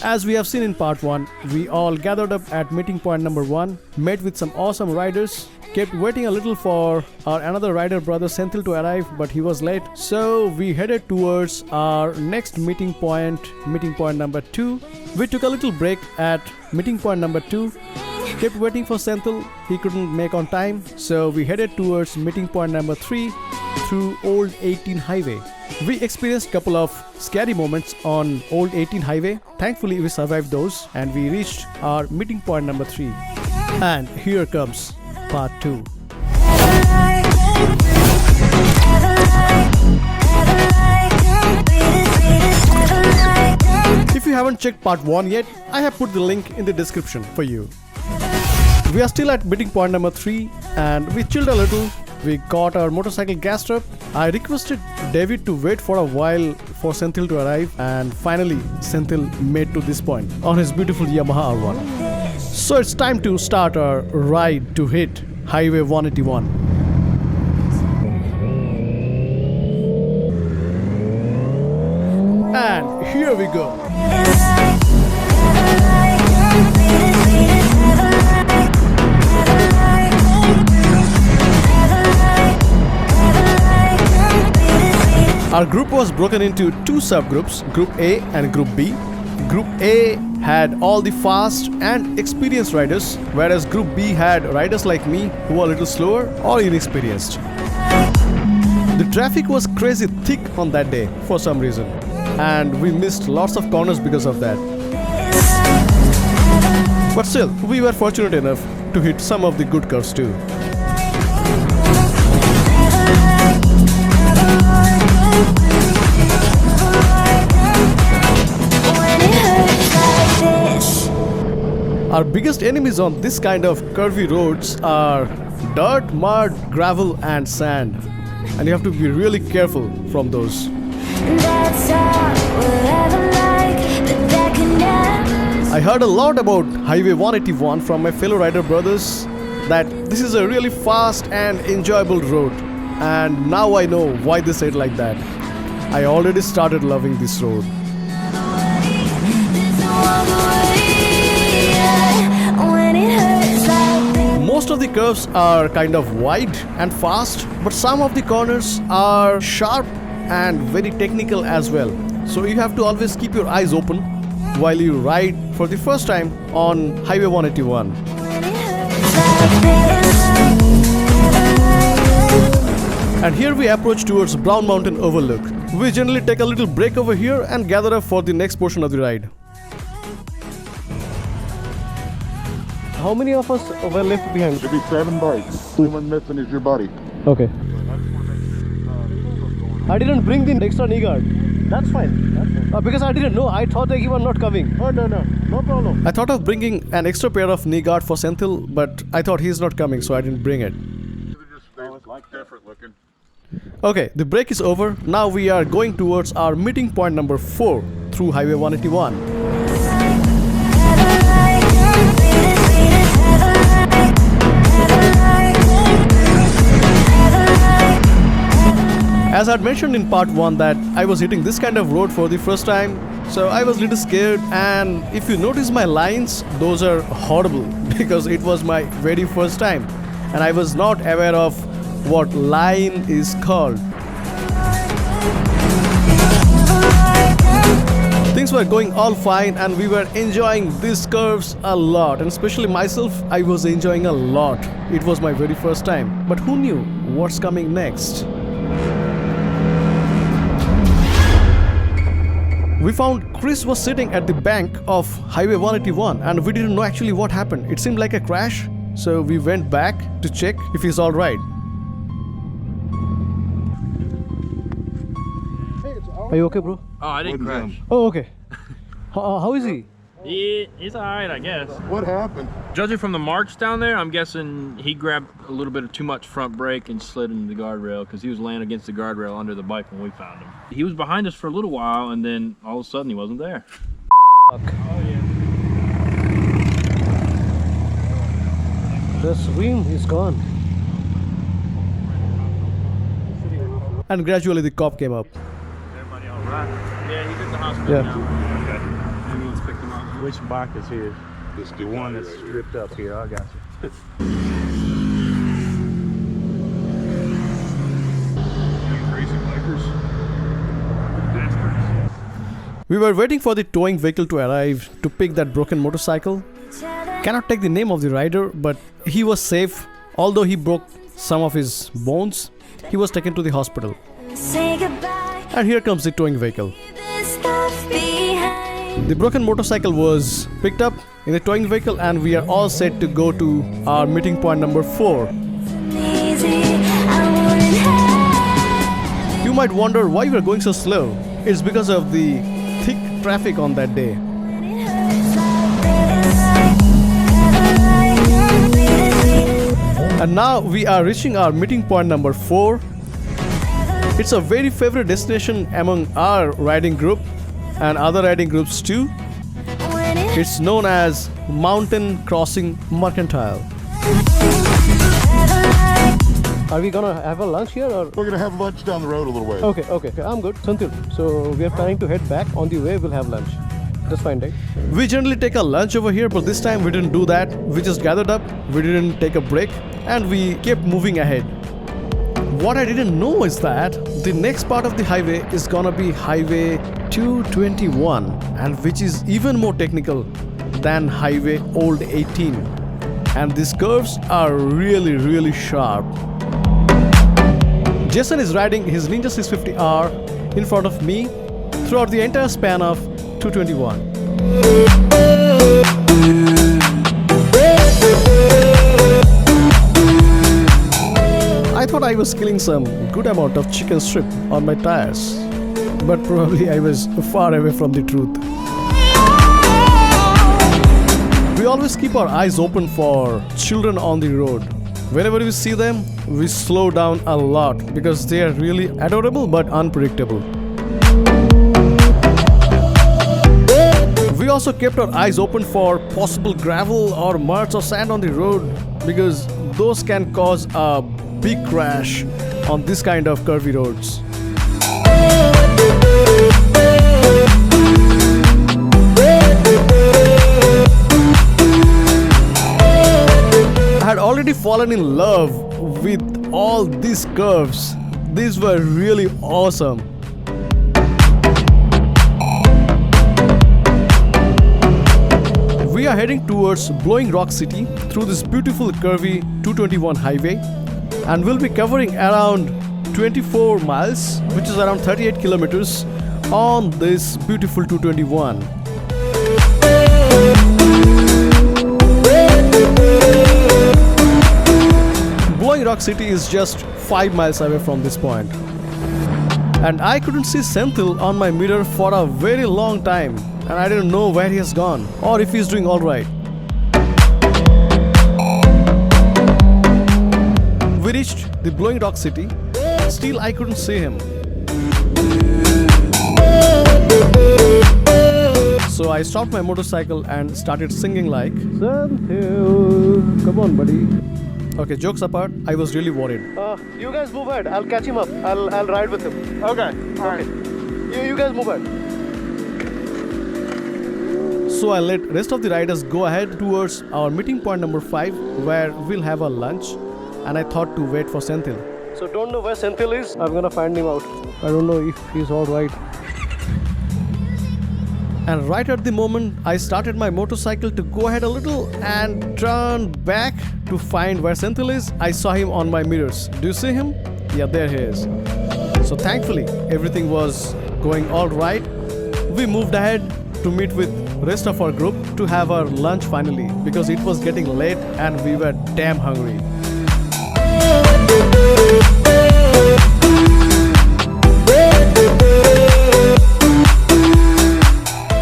As we have seen in part 1, we all gathered up at meeting point number 1, met with some awesome riders, kept waiting a little for our another rider brother Senthil to arrive, but he was late. So we headed towards our next meeting point number 2. We took a little break at meeting point number 2. Kept waiting for Senthil, he couldn't make on time, so we headed towards meeting point number 3 through Old 18 Highway. We experienced a couple of scary moments on Old 18 Highway. Thankfully we survived those and we reached our meeting point number 3. And here comes part 2. If you haven't checked part 1 yet, I have put the link in the description for you. We are still at meeting point number 3 and we chilled a little. We got our motorcycle gassed up. I requested David to wait for a while for Senthil to arrive, and finally Senthil made to this point on his beautiful Yamaha R1. So it's time to start our ride to hit Highway 181. And here we go. Our group was broken into 2 subgroups, Group A and Group B. Group A had all the fast and experienced riders, whereas Group B had riders like me who were a little slower or inexperienced. The traffic was crazy thick on that day for some reason, and we missed lots of corners because of that. But still, we were fortunate enough to hit some of the good curves too. Our biggest enemies on this kind of curvy roads are dirt, mud, gravel and sand. And you have to be really careful from those. I heard a lot about Highway 181 from my fellow rider brothers, that this is a really fast and enjoyable road. And now I know why they said like that. I already started loving this road. Most of the curves are kind of wide and fast, but some of the corners are sharp and very technical as well. So you have to always keep your eyes open while you ride for the first time on Highway 181. And here we approach towards Brown Mountain Overlook. We generally take a little break over here and gather up for the next portion of the ride. How many of us were left behind? Should be 7 bikes. The only one missing is your buddy. Okay. I didn't bring the extra knee guard. That's fine. Because I didn't know. I thought that you were not coming. Oh, no problem. I thought of bringing an extra pair of knee guard for Senthil, but I thought he's not coming, so I didn't bring it. Different looking. Okay, the break is over. Now we are going towards our meeting point number 4 through Highway 181. As I had mentioned in part 1 that I was hitting this kind of road for the first time, so I was a little scared, and if you notice my lines, those are horrible because it was my very first time and I was not aware of what line is called. Things were going all fine and we were enjoying these curves a lot, and especially myself, I was enjoying a lot. It was my very first time, but who knew what's coming next? We found Chris was sitting at the bank of Highway 181 and we didn't know actually what happened. It seemed like a crash, so we went back to check if he's alright. Are you okay, bro? Oh, I didn't crash. Oh, okay. How is he? He's alright, I guess. What happened? Judging from the marks down there, I'm guessing he grabbed a little bit of too much front brake and slid into the guardrail because he was laying against the guardrail under the bike when we found him. He was behind us for a little while and then all of a sudden he wasn't there. Fuck. Oh, yeah. The swing is gone. And gradually the cop came up. Everybody all right? Yeah, he's in the hospital now. Okay. Ambulance picked him up. Which bike is his? This The one that's ripped up here. I got you. Crazy bikers. We were waiting for the towing vehicle to arrive to pick that broken motorcycle. Cannot take the name of the rider, but he was safe. Although he broke some of his bones, he was taken to the hospital. And here comes the towing vehicle. The broken motorcycle was picked up in the towing vehicle, and we are all set to go to our meeting point number 4. You might wonder why we are going so slow. It's because of the thick traffic on that day. And now we are reaching our meeting point number 4. It's a very favorite destination among our riding group and other riding groups too. It's known as Mountain Crossing Mercantile. Are we gonna have a lunch here or? We're gonna have lunch down the road a little way. Okay, I'm good. Senthil. So we are planning to head back. On the way we'll have lunch. That's fine, right? We generally take a lunch over here, but this time we didn't do that. We just gathered up, we didn't take a break, and we kept moving ahead. What I didn't know is that the next part of the highway is gonna be Highway 221, and which is even more technical than Highway Old 18. And these curves are really sharp. Jason is riding his Ninja 650R in front of me throughout the entire span of 221. I thought I was killing some good amount of chicken strip on my tires, but probably I was far away from the truth. We always keep our eyes open for children on the road. Whenever we see them, we slow down a lot because they are really adorable but unpredictable. We also kept our eyes open for possible gravel or mud or sand on the road because those can cause a big crash on this kind of curvy roads. I had already fallen in love with all these curves. These were really awesome. We are heading towards Blowing Rock City through this beautiful curvy 221 highway, and we'll be covering around 24 miles, which is around 38 kilometers on this beautiful 221. Blowing Rock City is just 5 miles away from this point. And I couldn't see Senthil on my mirror for a very long time, and I didn't know where he has gone or if he's doing alright. We reached the Blowing Rock City. Still I couldn't see him. So I stopped my motorcycle and started singing like, Senthil, come on buddy. Okay, jokes apart, I was really worried. You guys move ahead. I'll catch him up. I'll ride with him. Okay. You guys move ahead. So I let rest of the riders go ahead towards our meeting point number 5, where we'll have a lunch, and I thought to wait for Senthil. So don't know where Senthil is. I'm gonna find him out. I don't know if he's alright. And right at the moment I started my motorcycle to go ahead a little and turn back to find where Senthil is, I saw him on my mirrors. Do you see him? Yeah, there he is. So thankfully everything was going alright. We moved ahead to meet with rest of our group to have our lunch finally, because it was getting late and we were damn hungry.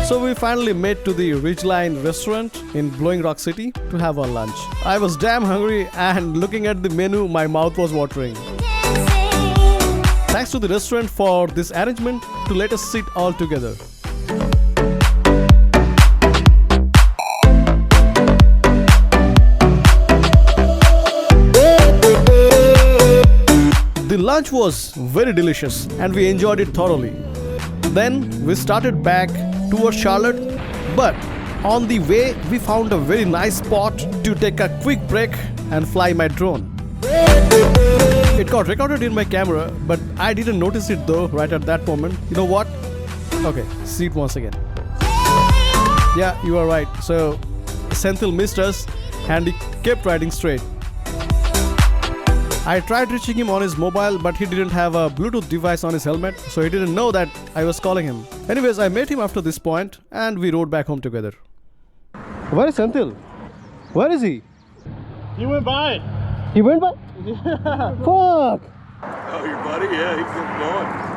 So we finally made to the Ridgeline restaurant in Blowing Rock City to have our lunch. I was damn hungry, and looking at the menu, my mouth was watering. Thanks to the restaurant for this arrangement to let us sit all together. The lunch was very delicious and we enjoyed it thoroughly. Then we started back towards Charlotte, but On the way, we found a very nice spot to take a quick break and fly my drone. It got recorded in my camera, but I didn't notice it though right at that moment. You know what? Okay, see it once again. Yeah, you are right. So Senthil missed us and he kept riding straight. I tried reaching him on his mobile, but he didn't have a Bluetooth device on his helmet, so he didn't know that I was calling him. Anyways, I met him after this point and we rode back home together. Where is Senthil? Where is he? He went by. He went by? Yeah. Fuck! Oh, your buddy? Yeah, he's going.